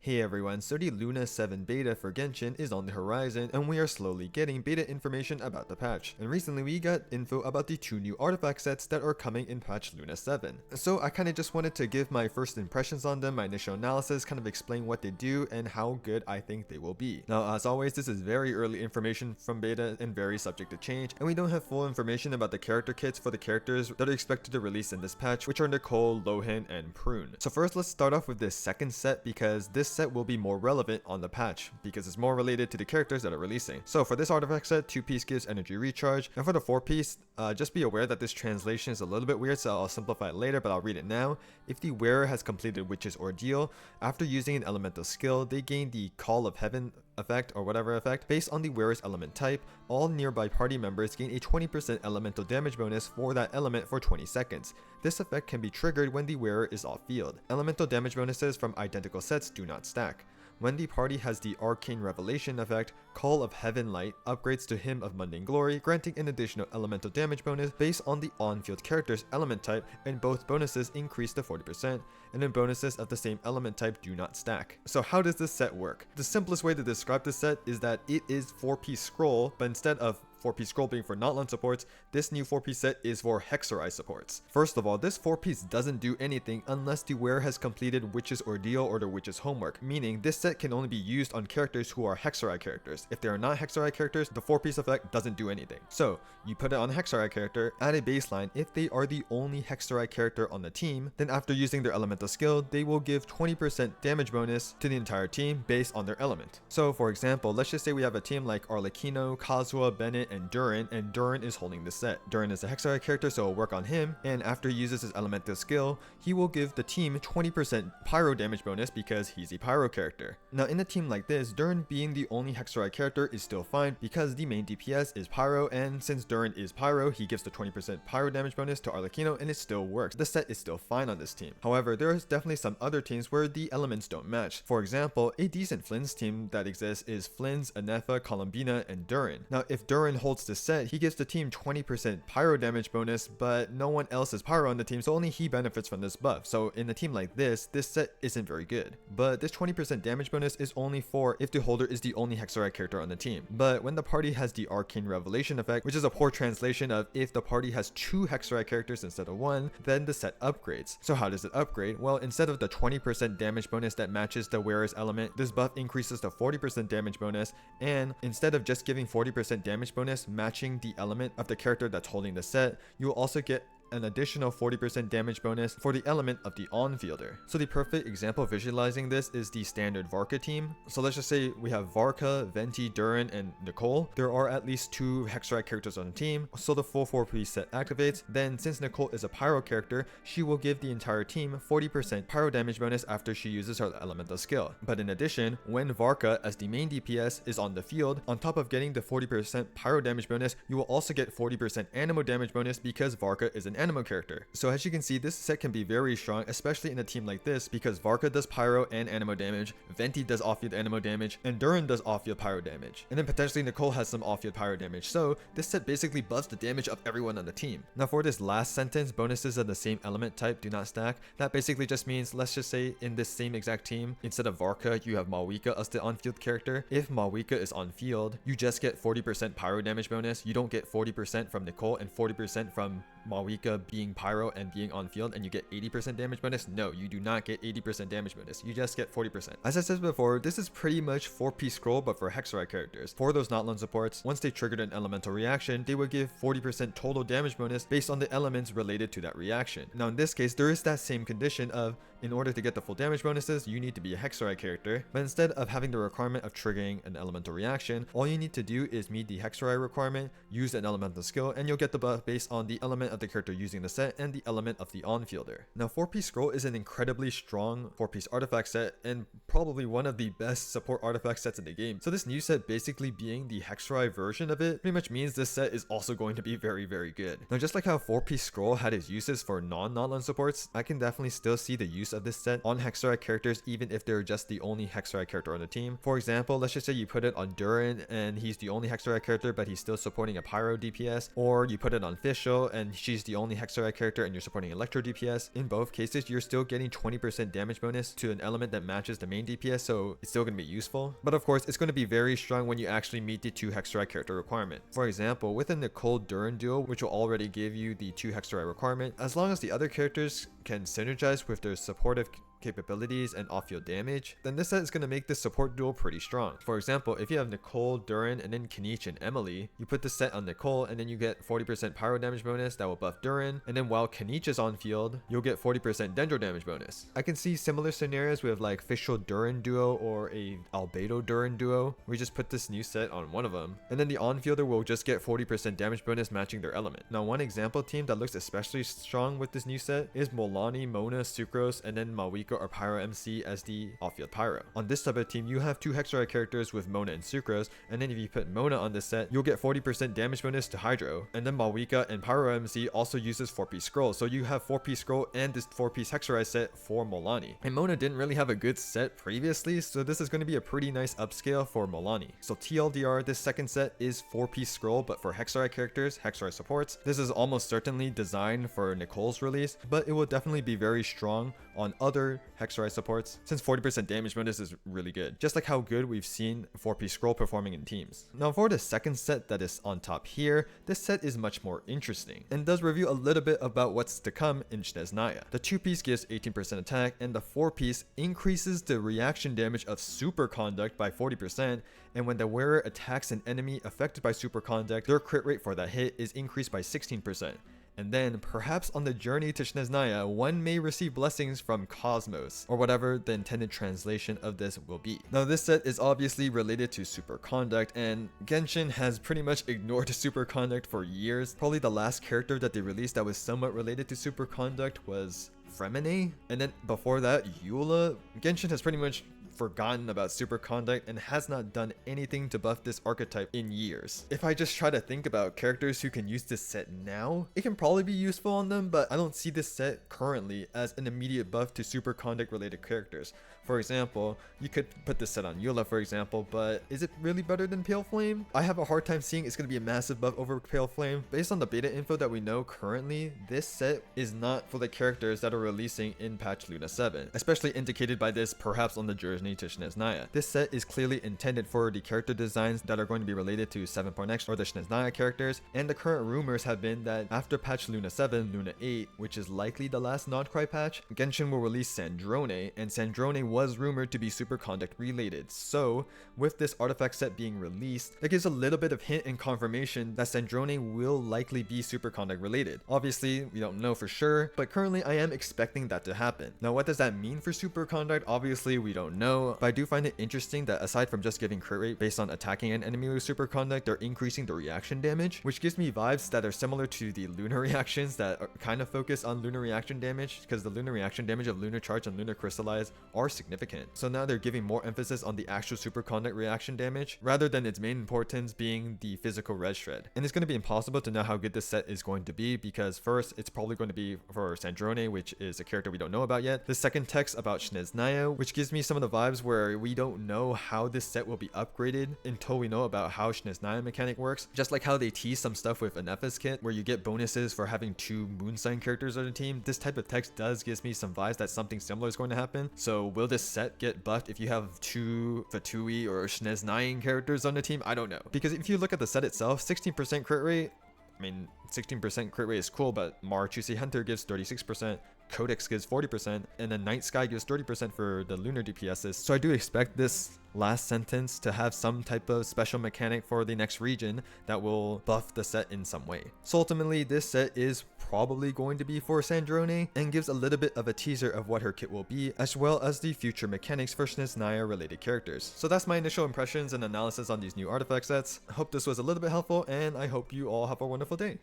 Hey everyone, so the Luna 7 beta for Genshin is on the horizon and we are slowly getting beta information about the patch. And recently we got info about the 2 new artifact sets that are coming in patch Luna 7. So I kinda just wanted to give my first impressions on them, my initial analysis, kind of explain what they do and how good I think they will be. Now as always, this is very early information from beta and very subject to change, and we don't have full information about the character kits for the characters that are expected to release in this patch, which are Nicole, Lohan, and Prune. So first let's start off with this second set because this set will be more relevant on the patch because it's more related to the characters that are releasing. So for this artifact set, 2-piece gives energy recharge, and for the 4-piece, just be aware that this translation is a little bit weird, so I'll simplify it later, but I'll read it now. If the wearer has completed Witch's Ordeal, after using an elemental skill, they gain the Call of Heaven effect or whatever effect based on the wearer's element type. All nearby party members gain a 20% elemental damage bonus for that element for 20 seconds. This effect can be triggered when the wearer is off field. Elemental damage bonuses from identical sets do not stack. When the party has the Arcane Revelation effect, Call of Heaven Light upgrades to Hymn of Mundane Glory, granting an additional elemental damage bonus based on the on-field character's element type, and both bonuses increase to 40%, and then bonuses of the same element type do not stack. So how does this set work? The simplest way to describe this set is that it is 4-piece scroll, but instead of 4-piece scroll being for not-land supports, this new 4-piece set is for Hexerei supports. First of all, this 4-piece doesn't do anything unless the wearer has completed Witch's Ordeal or the Witch's Homework, meaning this set can only be used on characters who are Hexerei characters. If they are not Hexerei characters, the 4-piece effect doesn't do anything. So, you put it on a Hexerei character, at a baseline, if they are the only Hexerei character on the team, then after using their elemental skill, they will give 20% damage bonus to the entire team based on their element. So for example, let's just say we have a team like Arlecchino, Kazuha, Bennett, and Durin is holding the set. Durin is a Hexerei character, so it'll work on him, and after he uses his elemental skill, he will give the team 20% pyro damage bonus because he's a pyro character. Now in a team like this, Durin being the only Hexerei character is still fine because the main DPS is pyro, and since Durin is pyro, he gives the 20% pyro damage bonus to Arlecchino and it still works. The set is still fine on this team. However, there is definitely some other teams where the elements don't match. For example, a decent Flynn's team that exists is Flynn's, Anefa, Columbina, and Durin. Now if Durin holds this set, he gives the team 20% pyro damage bonus, but no one else is pyro on the team, so only he benefits from this buff. So in a team like this set isn't very good. But this 20% damage bonus is only for if the holder is the only Hexerei character on the team. But when the party has the Arcane Revelation effect, which is a poor translation of if the party has 2 Hexerei characters instead of 1, then the set upgrades. So how does it upgrade? Well, instead of the 20% damage bonus that matches the wearer's element, this buff increases to 40% damage bonus, and instead of just giving 40% damage bonus matching the element of the character that's holding the set, you will also get an additional 40% damage bonus for the element of the on-fielder. So the perfect example visualizing this is the standard Varka team. So let's just say we have Varka, Venti, Durin, and Nicole. There are at least 2 Hexerei characters on the team, so the full 4-piece set activates. Then since Nicole is a pyro character, she will give the entire team 40% pyro damage bonus after she uses her elemental skill. But in addition, when Varka as the main DPS is on the field, on top of getting the 40% pyro damage bonus, you will also get 40% animo damage bonus because Varka is an animo character. So as you can see, this set can be very strong, especially in a team like this, because Varka does pyro and animo damage, Venti does off-field animo damage, and Durin does off-field pyro damage. And then potentially Nicole has some off-field pyro damage, so this set basically buffs the damage of everyone on the team. Now for this last sentence, bonuses of the same element type do not stack. That basically just means, let's just say in this same exact team, instead of Varka, you have Malwika as the on-field character. If Malwika is on field, you just get 40% pyro damage bonus. You don't get 40% from Nicole and 40% from Malwika being pyro and being on field, and you get 80% damage bonus. No, you do not get 80% damage bonus. You just get 40%. As I said before, this is pretty much 4-piece scroll but for Hexerei characters. For those not-land supports, once they triggered an elemental reaction, they would give 40% total damage bonus based on the elements related to that reaction. Now in this case, there is that same condition of, in order to get the full damage bonuses, you need to be a Hexerei character, but instead of having the requirement of triggering an elemental reaction, all you need to do is meet the Hexerei requirement, use an elemental skill, and you'll get the buff based on the element of the character using the set and the element of the on-fielder. Now 4-piece scroll is an incredibly strong 4-piece artifact set and probably one of the best support artifact sets in the game. So this new set basically being the Hexerei version of it pretty much means this set is also going to be very, very good. Now just like how 4-piece scroll had its uses for non-land supports, I can definitely still see the use of this set on Hexerei characters even if they're just the only Hexerei character on the team. For example, let's just say you put it on Durin and he's the only Hexerei character but he's still supporting a pyro DPS, or you put it on Fischl and she's the only Hexerei character and you're supporting Electro DPS, in both cases you're still getting 20% damage bonus to an element that matches the main DPS, so it's still going to be useful. But of course, it's going to be very strong when you actually meet the 2 Hexerei character requirement. For example, with a Nicole Duran duo, which will already give you the 2 Hexerei requirement, as long as the other characters can synergize with their supportive capabilities and off-field damage, then this set is going to make this support duo pretty strong. For example, if you have Nicole, Duran, and then Kinich and Emily, you put the set on Nicole and then you get 40% pyro damage bonus that will buff Duran, and then while Kinich is on field, you'll get 40% dendro damage bonus. I can see similar scenarios with like Fischl Duran duo or a Albedo Duran duo. We just put this new set on one of them, and then the on-fielder will just get 40% damage bonus matching their element. Now, one example team that looks especially strong with this new set is Molani, Mona, Sucrose, and then Mawiko or Pyro MC as the off-field Pyro. On this type of team, you have 2 Hexerei characters with Mona and Sucrose, and then if you put Mona on this set, you'll get 40% damage bonus to Hydro. And then Mawika and Pyro MC also uses 4-piece scroll, so you have 4-piece scroll and this 4-piece Hexerei set for Molani. And Mona didn't really have a good set previously, so this is going to be a pretty nice upscale for Molani. So TLDR, this second set is 4-piece scroll, but for Hexerei characters, Hexerei supports. This is almost certainly designed for Nicole's release, but it will definitely be very strong on other Hexerei supports, since 40% damage bonus is really good, just like how good we've seen 4-piece scroll performing in teams. Now for the second set that is on top here, this set is much more interesting and does review a little bit about what's to come in Snezhnaya. The 2-piece gives 18% attack, and the 4-piece increases the reaction damage of Superconduct by 40%, and when the wearer attacks an enemy affected by Superconduct, their crit rate for that hit is increased by 16%. And then, perhaps on the journey to Snezhnaya, one may receive blessings from Cosmos, or whatever the intended translation of this will be. Now this set is obviously related to Superconduct, and Genshin has pretty much ignored Superconduct for years. Probably the last character that they released that was somewhat related to Superconduct was Fremine, and then before that, Eula. Genshin has pretty much forgotten about Superconduct and has not done anything to buff this archetype in years. If I just try to think about characters who can use this set now, it can probably be useful on them, but I don't see this set currently as an immediate buff to Superconduct related characters. For example, you could put this set on Eula, for example, but is it really better than Pale Flame? I have a hard time seeing it's going to be a massive buff over Pale Flame. Based on the beta info that we know currently, this set is not for the characters that are releasing in patch Luna 7, especially indicated by this perhaps on the journey to Snezhnaya. This set is clearly intended for the character designs that are going to be related to 7.x or the Snezhnaya characters, and the current rumors have been that after patch Luna 7, Luna 8, which is likely the last nod-krai patch, Genshin will release Sandrone, and Sandrone was rumored to be Superconduct related. So with this artifact set being released, that gives a little bit of hint and confirmation that Sandrone will likely be Superconduct related. Obviously, we don't know for sure, but currently I am expecting that to happen. Now what does that mean for Superconduct? Obviously we don't know, but I do find it interesting that aside from just giving crit rate based on attacking an enemy with Superconduct, they're increasing the reaction damage, which gives me vibes that are similar to the lunar reactions that are kind of focus on lunar reaction damage, because the lunar reaction damage of lunar charge and lunar crystallize are significant. So now they're giving more emphasis on the actual Superconduct reaction damage rather than its main importance being the physical red shred. And it's going to be impossible to know how good this set is going to be, because first, it's probably going to be for Sandrone, which is a character we don't know about yet. The second text about Snezhnaya, which gives me some of the vibes where we don't know how this set will be upgraded until we know about how Snezhnaya mechanic works. Just like how they tease some stuff with an Ephes kit where you get bonuses for having 2 moon sign characters on the team. This type of text does give me some vibes that something similar is going to happen. So will this set get buffed if you have 2 Fatui or Snezhnayan characters on the team? I don't know. Because if you look at the set itself, 16% crit rate, I mean, 16% crit rate is cool, but Maruchusi Hunter gives 36%, Codex gives 40%, and then Night Sky gives 30% for the lunar DPSs. So I do expect this last sentence to have some type of special mechanic for the next region that will buff the set in some way. So ultimately, this set is probably going to be for Sandrone and gives a little bit of a teaser of what her kit will be, as well as the future mechanics for Snezhnaya related characters. So that's my initial impressions and analysis on these new artifact sets. I hope this was a little bit helpful, and I hope you all have a wonderful day.